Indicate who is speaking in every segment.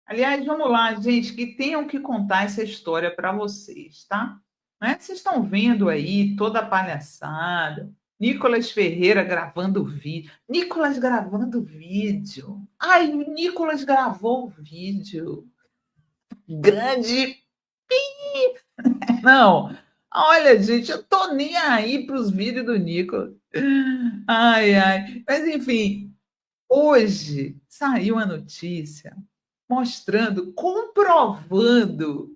Speaker 1: Aliás, vamos lá, gente, que tenham que contar essa história para vocês, tá? Né? Vocês estão vendo aí toda a palhaçada. Nicolas Ferreira gravando vídeo. Nicolas gravando vídeo. Ai, o Nicolas gravou o vídeo. Grande. Não. Olha, gente, eu tô nem aí para os vídeos do Nicolas. Ai, ai. Mas, enfim, hoje saiu a notícia mostrando, comprovando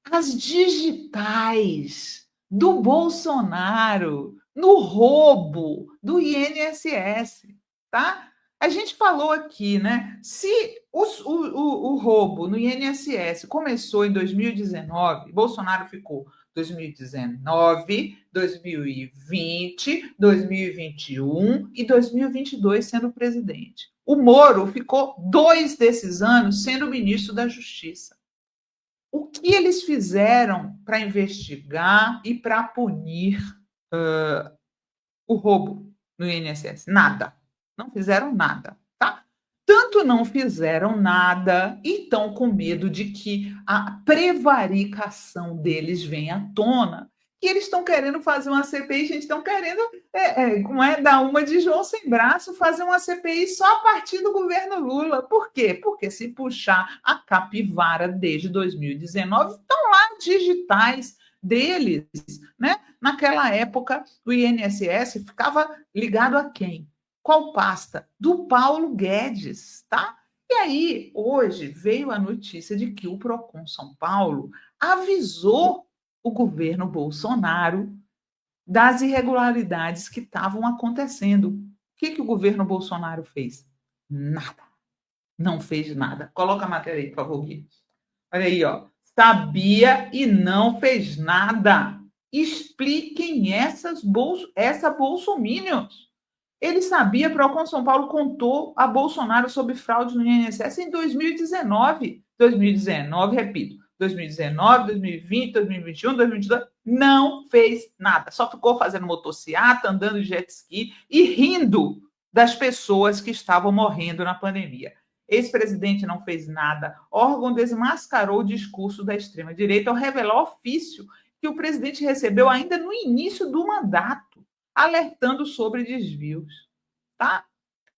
Speaker 1: as digitais do Bolsonaro no roubo do INSS, tá? A gente falou aqui, né? Se o roubo no INSS começou em 2019, Bolsonaro ficou 2019, 2020, 2021 e 2022 sendo presidente. O Moro ficou 2 desses anos sendo ministro da Justiça. O que eles fizeram para investigar e para punir o roubo no INSS? Nada. Não fizeram nada, tá? Tanto não fizeram nada e estão com medo de que a prevaricação deles venha à tona, que eles estão querendo fazer uma CPI, gente, estão querendo como dar uma de João sem braço, fazer uma CPI só a partir do governo Lula. Por quê? Porque se puxar a capivara desde 2019, estão lá digitais deles, né? Naquela época, o INSS ficava ligado a quem? Qual pasta? Do Paulo Guedes, tá? E aí, hoje, veio a notícia de que o Procon São Paulo avisou o governo Bolsonaro das irregularidades que estavam acontecendo. O que o governo Bolsonaro fez? Nada. Não fez nada. Coloca a matéria aí, por favor, Gui. Olha aí, ó. Sabia e não fez nada. Expliquem essa bolsominions. Ele sabia, Procon São Paulo contou a Bolsonaro sobre fraude no INSS em 2019. 2019, repito, 2019, 2020, 2021, 2022, não fez nada. Só ficou fazendo motociata, andando de jet ski e rindo das pessoas que estavam morrendo na pandemia. Ex-presidente não fez nada. Órgão desmascarou o discurso da extrema-direita ao revelar ofício que o presidente recebeu ainda no início do mandato, alertando sobre desvios. Tá?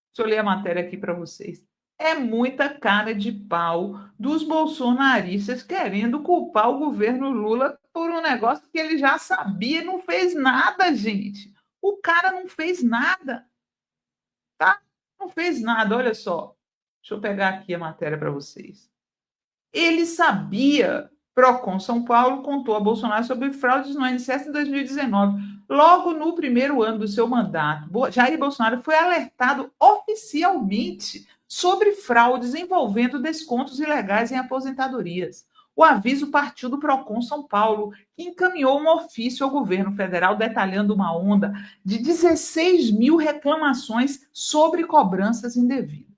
Speaker 1: Deixa eu ler a matéria aqui para vocês. É muita cara de pau dos bolsonaristas querendo culpar o governo Lula por um negócio que ele já sabia e não fez nada, gente. O cara não fez nada, tá? Não fez nada, olha só. Deixa eu pegar aqui a matéria para vocês. Ele sabia. Procon São Paulo contou a Bolsonaro sobre fraudes no INSS em 2019. Logo no primeiro ano do seu mandato, Jair Bolsonaro foi alertado oficialmente sobre fraudes envolvendo descontos ilegais em aposentadorias. O aviso partiu do Procon São Paulo, que encaminhou um ofício ao governo federal detalhando uma onda de 16 mil reclamações sobre cobranças indevidas.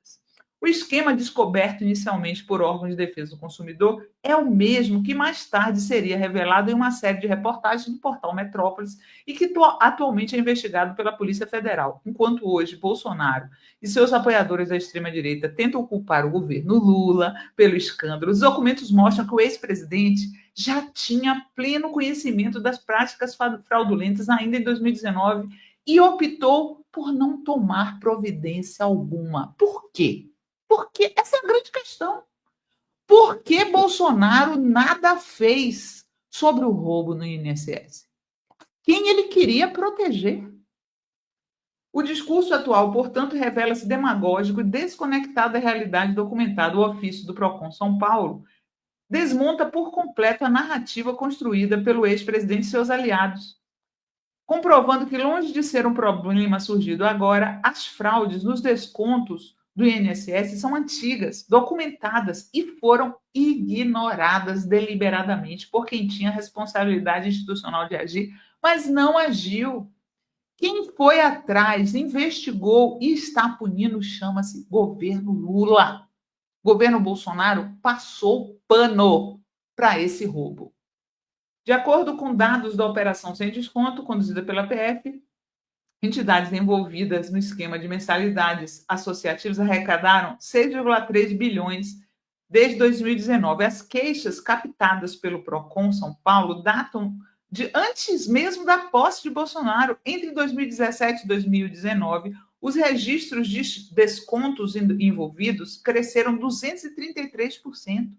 Speaker 1: O esquema descoberto inicialmente por órgãos de defesa do consumidor é o mesmo que mais tarde seria revelado em uma série de reportagens do portal Metrópolis e que atualmente é investigado pela Polícia Federal. Enquanto hoje Bolsonaro e seus apoiadores da extrema-direita tentam culpar o governo Lula pelo escândalo, os documentos mostram que o ex-presidente já tinha pleno conhecimento das práticas fraudulentas ainda em 2019 e optou por não tomar providência alguma. Por quê? Porque essa é a grande questão. Por que Bolsonaro nada fez sobre o roubo no INSS? Quem ele queria proteger? O discurso atual, portanto, revela-se demagógico e desconectado da realidade documentada. O ofício do Procon São Paulo desmonta por completo a narrativa construída pelo ex-presidente e seus aliados, comprovando que, longe de ser um problema surgido agora, as fraudes nos descontos do INSS são antigas, documentadas e foram ignoradas deliberadamente por quem tinha responsabilidade institucional de agir, mas não agiu. Quem foi atrás, investigou e está punindo chama-se governo Lula. O governo Bolsonaro passou pano para esse roubo. De acordo com dados da Operação Sem Desconto, conduzida pela PF, entidades envolvidas no esquema de mensalidades associativas arrecadaram 6,3 bilhões desde 2019. As queixas captadas pelo Procon São Paulo datam de antes mesmo da posse de Bolsonaro. Entre 2017 e 2019, os registros de descontos envolvidos cresceram 233%,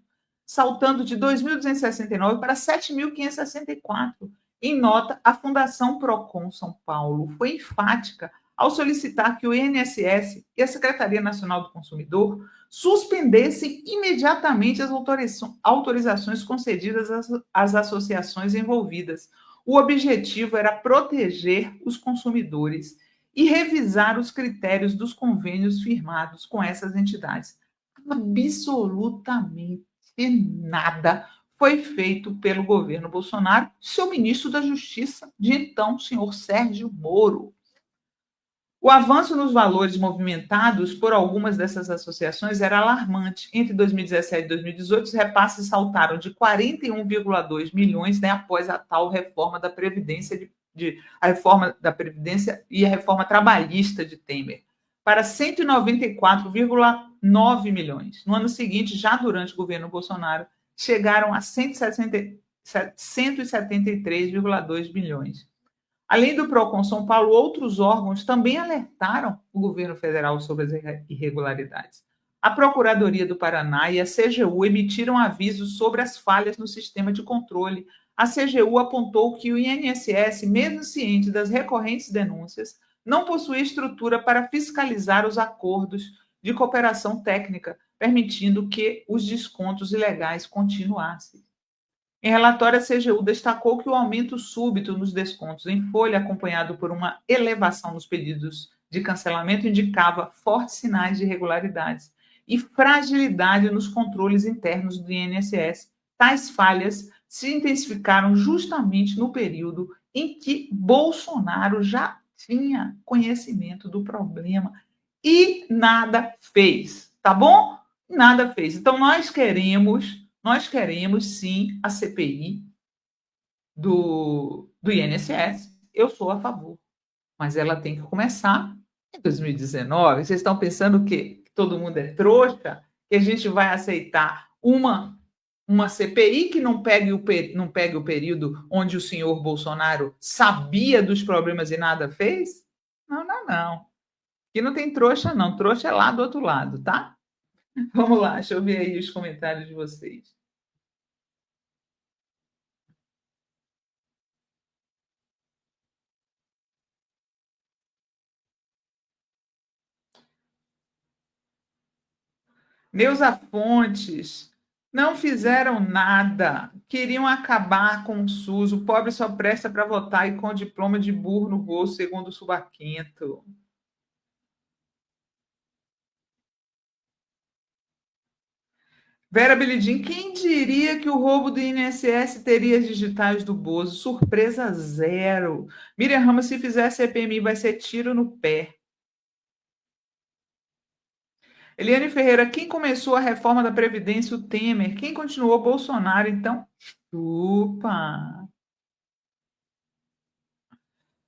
Speaker 1: saltando de 2.269 para 7.564. Em nota, a Fundação Procon São Paulo foi enfática ao solicitar que o INSS e a Secretaria Nacional do Consumidor suspendessem imediatamente as autorizações concedidas às associações envolvidas. O objetivo era proteger os consumidores e revisar os critérios dos convênios firmados com essas entidades. Absolutamente nada foi feito pelo governo Bolsonaro, seu ministro da Justiça, de então, senhor Sérgio Moro. O avanço nos valores movimentados por algumas dessas associações era alarmante. Entre 2017 e 2018, os repasses saltaram de 41,2 milhões, né, após a tal reforma da Previdência, a reforma da Previdência e a reforma trabalhista de Temer, para 194,9 milhões. No ano seguinte, já durante o governo Bolsonaro, chegaram a 173,2 milhões. Além do Procon São Paulo, outros órgãos também alertaram o governo federal sobre as irregularidades. A Procuradoria do Paraná e a CGU emitiram avisos sobre as falhas no sistema de controle. A CGU apontou que o INSS, mesmo ciente das recorrentes denúncias, não possui estrutura para fiscalizar os acordos de cooperação técnica, permitindo que os descontos ilegais continuassem. Em relatório, a CGU destacou que o aumento súbito nos descontos em folha, acompanhado por uma elevação nos pedidos de cancelamento, indicava fortes sinais de irregularidades e fragilidade nos controles internos do INSS. Tais falhas se intensificaram justamente no período em que Bolsonaro já tinha conhecimento do problema e nada fez, tá bom? Nada fez. Então, nós queremos sim a CPI do INSS. Eu sou a favor, mas ela tem que começar em 2019. Vocês estão pensando o quê? Que todo mundo é trouxa? Que a gente vai aceitar uma CPI que não pegue o período onde o senhor Bolsonaro sabia dos problemas e nada fez? Não, não, não. Aqui não tem trouxa, não. Trouxa é lá do outro lado, tá? Vamos lá, deixa eu ver aí os comentários de vocês. Neuza Fontes, não fizeram nada, queriam acabar com o SUS, o pobre só presta para votar e com diploma de burro no bolso, segundo o Subaquento. Vera Belidin, quem diria que o roubo do INSS teria as digitais do Bozo? Surpresa zero. Miriam Ramos, se fizer CPMI, vai ser tiro no pé. Eliane Ferreira, quem começou a reforma da Previdência? O Temer. Quem continuou? Bolsonaro. Então, chupa.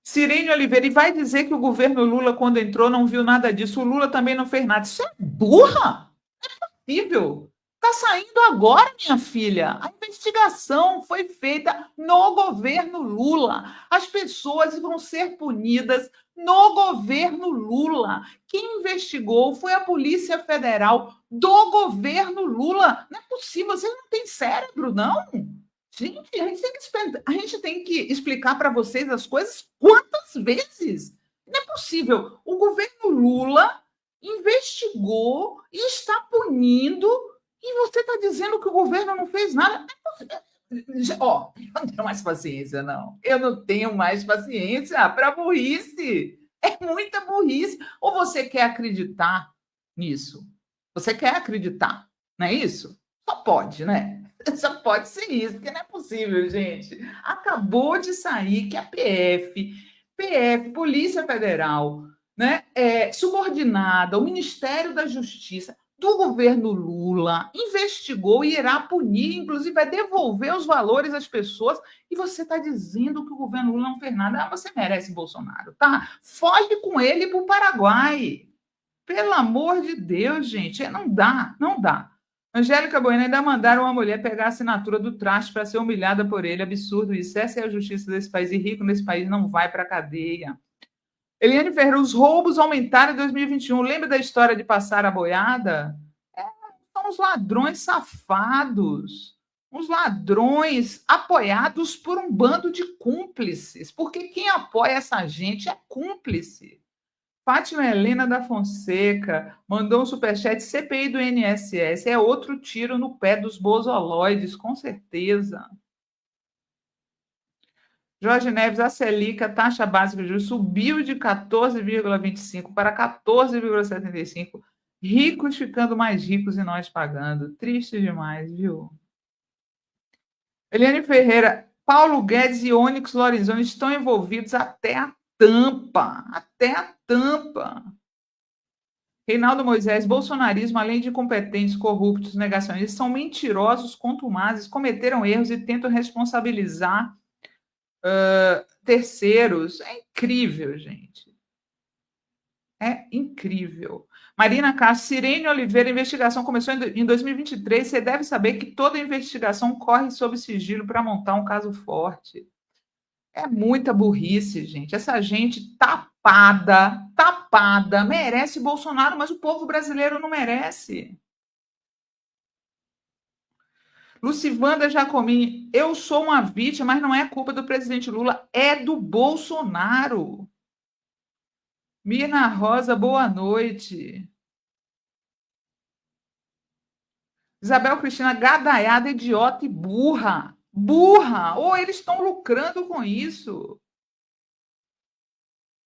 Speaker 1: Cirene Oliveira, e vai dizer que o governo Lula, quando entrou, não viu nada disso. O Lula também não fez nada. Isso é burra? É possível. Está saindo agora, minha filha. A investigação foi feita no governo Lula. As pessoas vão ser punidas no governo Lula. Quem investigou foi a Polícia Federal do governo Lula. Não é possível, vocês não têm cérebro, não? Gente, a gente tem que explicar para vocês as coisas quantas vezes? Não é possível. O governo Lula investigou e está punindo, e você está dizendo que o governo não fez nada. Ó, eu não tenho mais paciência, não. Eu não tenho mais paciência para burrice. É muita burrice. Ou você quer acreditar nisso? Você quer acreditar, não é isso? Só pode, né? Só pode ser isso, porque não é possível, gente. Acabou de sair que a Polícia Federal, né, subordinada ao Ministério da Justiça do governo Lula, investigou e irá punir, inclusive vai devolver os valores às pessoas, e você está dizendo que o governo Lula não fez nada. Você merece Bolsonaro, tá? Foge com ele para o Paraguai. Pelo amor de Deus, gente, não dá, não dá. Angélica Bueno, ainda mandaram uma mulher pegar a assinatura do traste para ser humilhada por ele. Absurdo isso. Essa é a justiça desse país. E rico nesse país não vai para a cadeia. Eliane Ferreira, os roubos aumentaram em 2021. Lembra da história de passar a boiada? São os ladrões safados. Os ladrões apoiados por um bando de cúmplices. Porque quem apoia essa gente é cúmplice. Fátima Helena da Fonseca mandou um superchat. CPI do INSS é outro tiro no pé dos bozoloides, com certeza. Jorge Neves, a Selic, a taxa básica de juros, subiu de 14,25 para 14,75. Ricos ficando mais ricos e nós pagando. Triste demais, viu? Eliane Ferreira, Paulo Guedes e Onyx Lorenzoni estão envolvidos até a tampa. Até a tampa. Reinaldo Moisés, bolsonarismo, além de incompetentes, corruptos, negacionistas, são mentirosos, contumazes, cometeram erros e tentam responsabilizar terceiros. É incrível, gente. É incrível. Marina Castro, Cirene Oliveira, a investigação começou em 2023. Você deve saber que toda investigação corre sob sigilo para montar um caso forte. É muita burrice, gente. Essa gente tapada, merece Bolsonaro, mas o povo brasileiro não merece. Lucivanda Jacomini, eu sou uma vítima, mas não é culpa do presidente Lula, é do Bolsonaro. Mirna Rosa, boa noite. Isabel Cristina, gadaiada, idiota e burra. Burra! Ou eles estão lucrando com isso.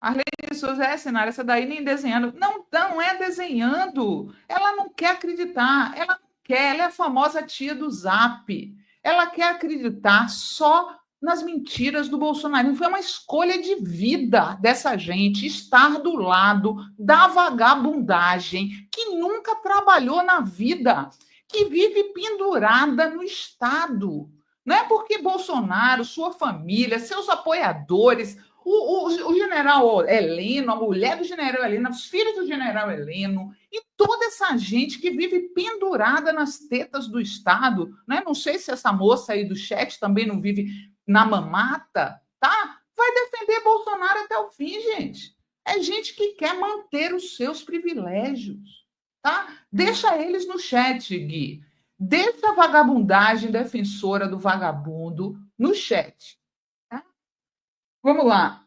Speaker 1: Arlene de Souza, cenário, essa daí nem desenhando. Não é desenhando. Ela não quer acreditar. Ela não quer. Ela é a famosa tia do Zap. Ela quer acreditar só nas mentiras do Bolsonaro. Foi uma escolha de vida dessa gente estar do lado da vagabundagem que nunca trabalhou na vida, que vive pendurada no Estado. Não é porque Bolsonaro, sua família, seus apoiadores, o general Heleno, a mulher do general Heleno, os filhos do general Heleno, e toda essa gente que vive pendurada nas tetas do Estado, né? Não sei se essa moça aí do chat também não vive na mamata, tá? Vai defender Bolsonaro até o fim, gente. É gente que quer manter os seus privilégios, tá? Deixa eles no chat, Gui. Deixa a vagabundagem defensora do vagabundo no chat. Vamos lá.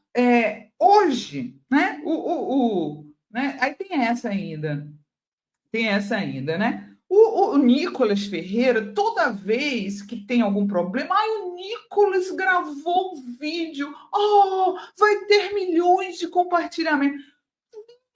Speaker 1: Hoje, né? Né? Aí tem essa ainda. Tem essa ainda, né? O Nicolas Ferreira, toda vez que tem algum problema, o Nicolas gravou um vídeo. Oh, vai ter milhões de compartilhamentos.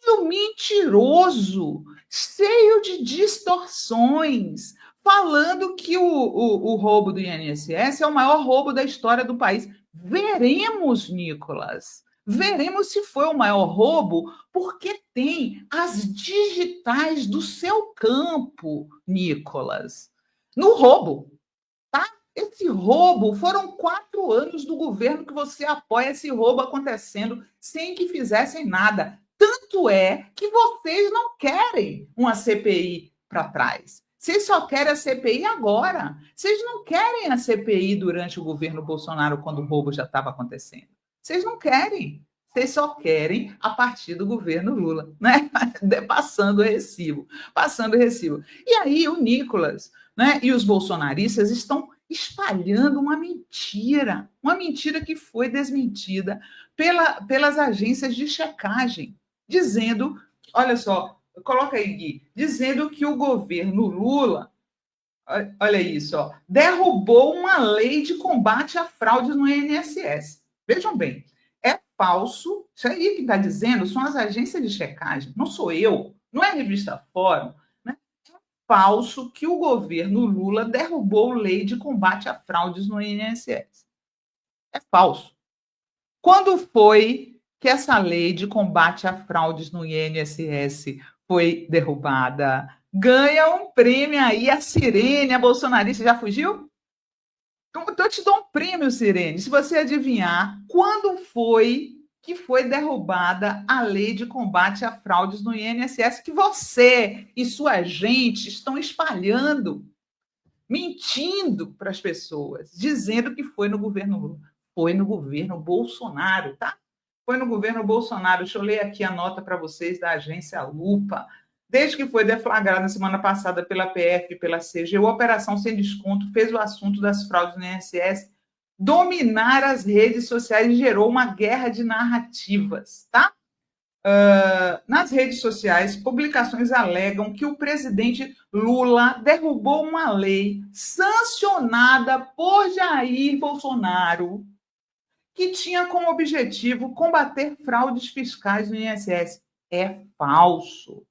Speaker 1: Vídeo mentiroso, cheio de distorções, falando que o roubo do INSS é o maior roubo da história do país. Veremos, Nicolas. Veremos se foi o maior roubo, porque tem as digitais do seu campo, Nicolas. No roubo, tá? Esse roubo, foram 4 anos do governo que você apoia esse roubo acontecendo sem que fizessem nada. Tanto é que vocês não querem uma CPI para trás. Vocês só querem a CPI agora. Vocês não querem a CPI durante o governo Bolsonaro, quando o roubo já estava acontecendo. Vocês não querem. Vocês só querem a partir do governo Lula, né? Passando o recibo. Passando o recibo. E aí o Nicolas, né, e os bolsonaristas estão espalhando uma mentira que foi desmentida pelas agências de checagem, dizendo, olha só, coloca aí, Gui, dizendo que o governo Lula, olha isso, ó, derrubou uma lei de combate a fraudes no INSS. Vejam bem, é falso, isso aí que está dizendo são as agências de checagem, não sou eu, não é a revista Fórum, né? É falso que o governo Lula derrubou lei de combate a fraudes no INSS. É falso. Quando foi que essa lei de combate a fraudes no INSS foi derrubada? Ganha um prêmio aí a Sirene, a bolsonarista. Já fugiu? Então eu te dou um prêmio, Sirene, se você adivinhar quando foi que foi derrubada a lei de combate a fraudes no INSS, que você e sua gente estão espalhando, mentindo para as pessoas, dizendo que foi no governo Lula. Foi no governo Bolsonaro, tá? Foi no governo Bolsonaro. Deixa eu ler aqui a nota para vocês da agência Lupa. Desde que foi deflagrada semana passada pela PF e pela CGU, a Operação Sem Desconto fez o assunto das fraudes no INSS dominar as redes sociais e gerou uma guerra de narrativas, tá? Nas redes sociais, publicações alegam que o presidente Lula derrubou uma lei sancionada por Jair Bolsonaro que tinha como objetivo combater fraudes fiscais no INSS. É falso.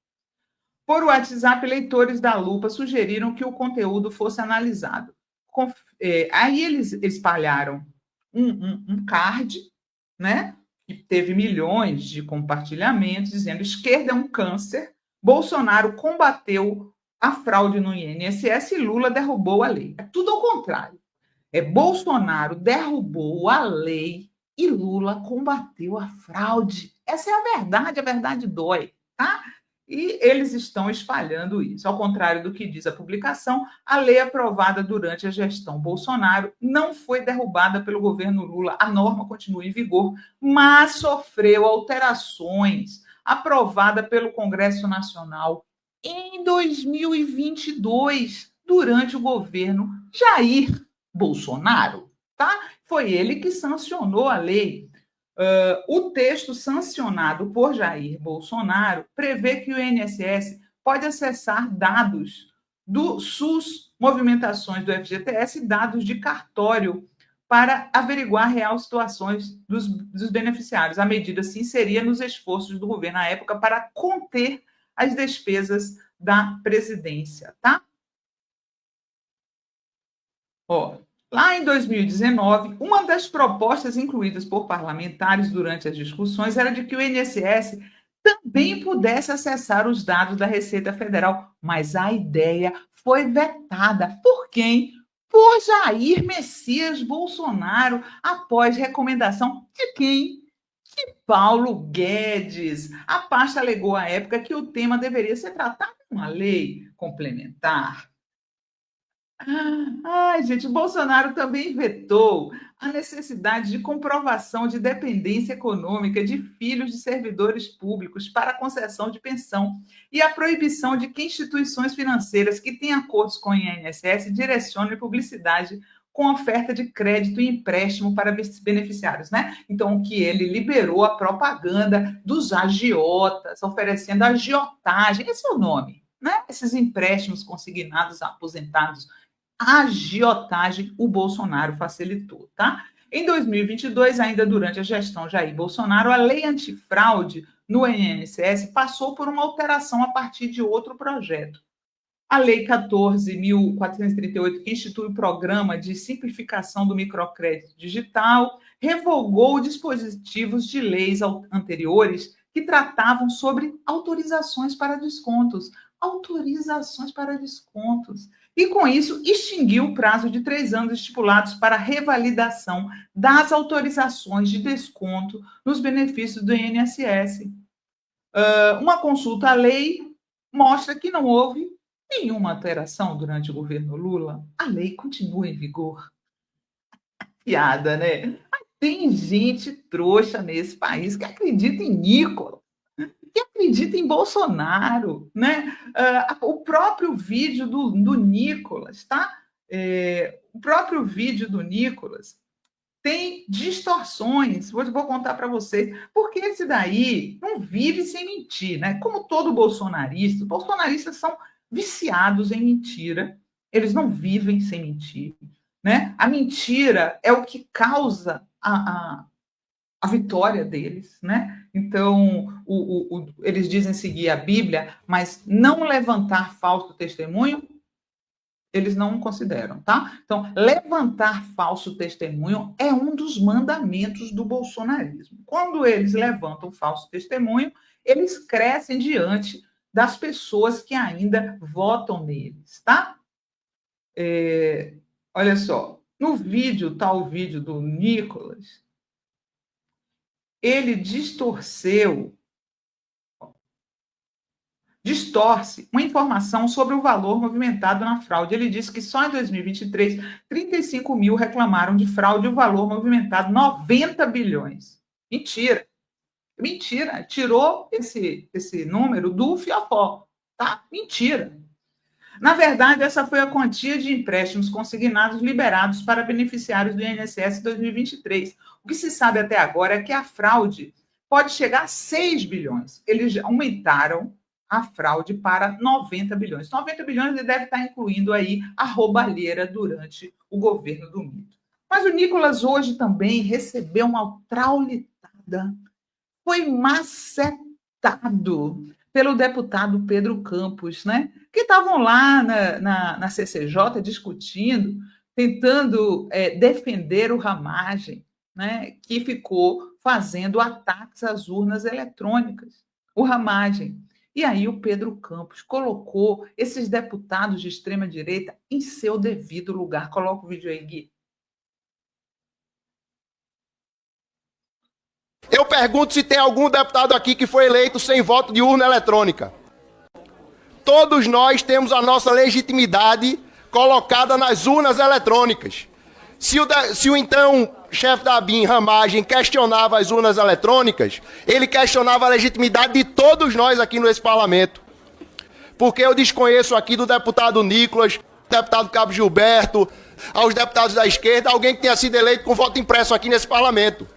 Speaker 1: Por WhatsApp, leitores da Lupa sugeriram que o conteúdo fosse analisado. Aí eles espalharam um card, né? Que teve milhões de compartilhamentos, dizendo: esquerda é um câncer, Bolsonaro combateu a fraude no INSS e Lula derrubou a lei. É tudo ao contrário. Bolsonaro derrubou a lei e Lula combateu a fraude. Essa é a verdade dói, tá? E eles estão espalhando isso. Ao contrário do que diz a publicação, a lei aprovada durante a gestão Bolsonaro não foi derrubada pelo governo Lula. A norma continua em vigor, mas sofreu alterações, aprovada pelo Congresso Nacional em 2022, durante o governo Jair Bolsonaro, tá? Foi ele que sancionou a lei. O texto sancionado por Jair Bolsonaro prevê que o INSS pode acessar dados do SUS, movimentações do FGTS e dados de cartório para averiguar real situações dos beneficiários. A medida se inseria nos esforços do governo à época para conter as despesas da presidência, tá? Ó, lá em 2019, uma das propostas incluídas por parlamentares durante as discussões era de que o INSS também pudesse acessar os dados da Receita Federal, mas a ideia foi vetada. Por quem? Por Jair Messias Bolsonaro, após recomendação de quem? De Paulo Guedes. A pasta alegou à época que o tema deveria ser tratado em uma lei complementar. Ai, gente, o Bolsonaro também vetou a necessidade de comprovação de dependência econômica de filhos de servidores públicos para a concessão de pensão e a proibição de que instituições financeiras que têm acordos com o INSS direcionem publicidade com oferta de crédito e empréstimo para beneficiários, né? Então, que ele liberou a propaganda dos agiotas, oferecendo agiotagem, esse é o nome, né? Esses empréstimos consignados a aposentados, agiotagem o Bolsonaro facilitou, tá? Em 2022, ainda durante a gestão Jair Bolsonaro, a lei antifraude no INSS passou por uma alteração a partir de outro projeto. A Lei 14.438, que institui o Programa de Simplificação do Microcrédito Digital, revogou dispositivos de leis anteriores que tratavam sobre autorizações para descontos. Autorizações para descontos. E, com isso, extinguiu o prazo de 3 anos estipulados para revalidação das autorizações de desconto nos benefícios do INSS. Uma consulta à lei mostra que não houve nenhuma alteração durante o governo Lula. A lei continua em vigor. Piada, né? Tem gente trouxa nesse país que acredita em Nicolas, que acredita em Bolsonaro, né? O próprio vídeo do Nicolas, tá? O próprio vídeo do Nicolas tem distorções. Vou contar para vocês, porque esse daí não vive sem mentir, né? Como todo bolsonarista, os bolsonaristas são viciados em mentira, eles não vivem sem mentir, né? A mentira é o que causa a vitória deles, né? Então, eles dizem seguir a Bíblia, mas não levantar falso testemunho eles não consideram, tá? Então, levantar falso testemunho é um dos mandamentos do bolsonarismo. Quando eles levantam falso testemunho, eles crescem diante das pessoas que ainda votam neles, tá? Olha só, no vídeo, tal vídeo do Nicolas, ele distorce uma informação sobre o valor movimentado na fraude. Ele disse que só em 2023, 35 mil reclamaram de fraude e o valor movimentado 90 bilhões. Mentira. Mentira. Tirou esse número do fiofó. Tá? Mentira. Na verdade, essa foi a quantia de empréstimos consignados liberados para beneficiários do INSS em 2023. O que se sabe até agora é que a fraude pode chegar a 6 bilhões. Eles aumentaram a fraude para 90 bilhões. 90 bilhões ele deve estar incluindo aí a roubalheira durante o governo do mito. Mas o Nicolas hoje também recebeu uma traulitada. Foi macetado pelo deputado Pedro Campos, né? Que estavam lá na CCJ discutindo, tentando defender o Ramagem, né? Que ficou fazendo ataques às urnas eletrônicas, o Ramagem. E aí o Pedro Campos colocou esses deputados de extrema-direita em seu devido lugar. Coloca o vídeo aí, Gui.
Speaker 2: Eu pergunto se tem algum deputado aqui que foi eleito sem voto de urna eletrônica. Todos nós temos a nossa legitimidade colocada nas urnas eletrônicas. Se o então chefe da ABIN, Ramagem, questionava as urnas eletrônicas, ele questionava a legitimidade de todos nós aqui nesse parlamento. Porque eu desconheço aqui do deputado Nicolas, deputado Cabo Gilberto, aos deputados da esquerda, alguém que tenha sido eleito com voto impresso aqui nesse parlamento.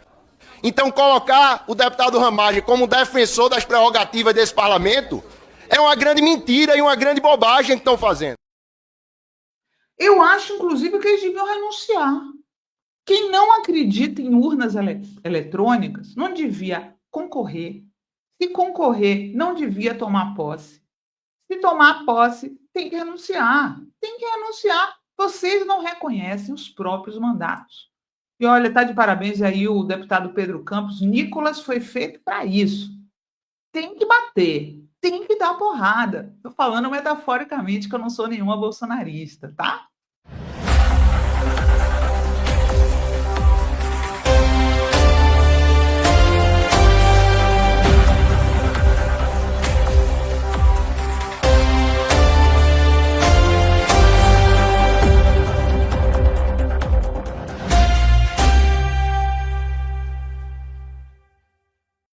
Speaker 2: Então, colocar o deputado Ramagem como defensor das prerrogativas desse parlamento é uma grande mentira e uma grande bobagem que estão fazendo.
Speaker 1: Eu acho, inclusive, que eles deviam renunciar. Quem não acredita em urnas eletrônicas não devia concorrer. Se concorrer, não devia tomar posse. Se tomar posse, tem que renunciar. Tem que renunciar. Vocês não reconhecem os próprios mandatos. E olha, tá de parabéns aí o deputado Pedro Campos. Nicolas foi feito para isso. Tem que bater, tem que dar porrada. Estou falando metaforicamente que eu não sou nenhuma bolsonarista, tá?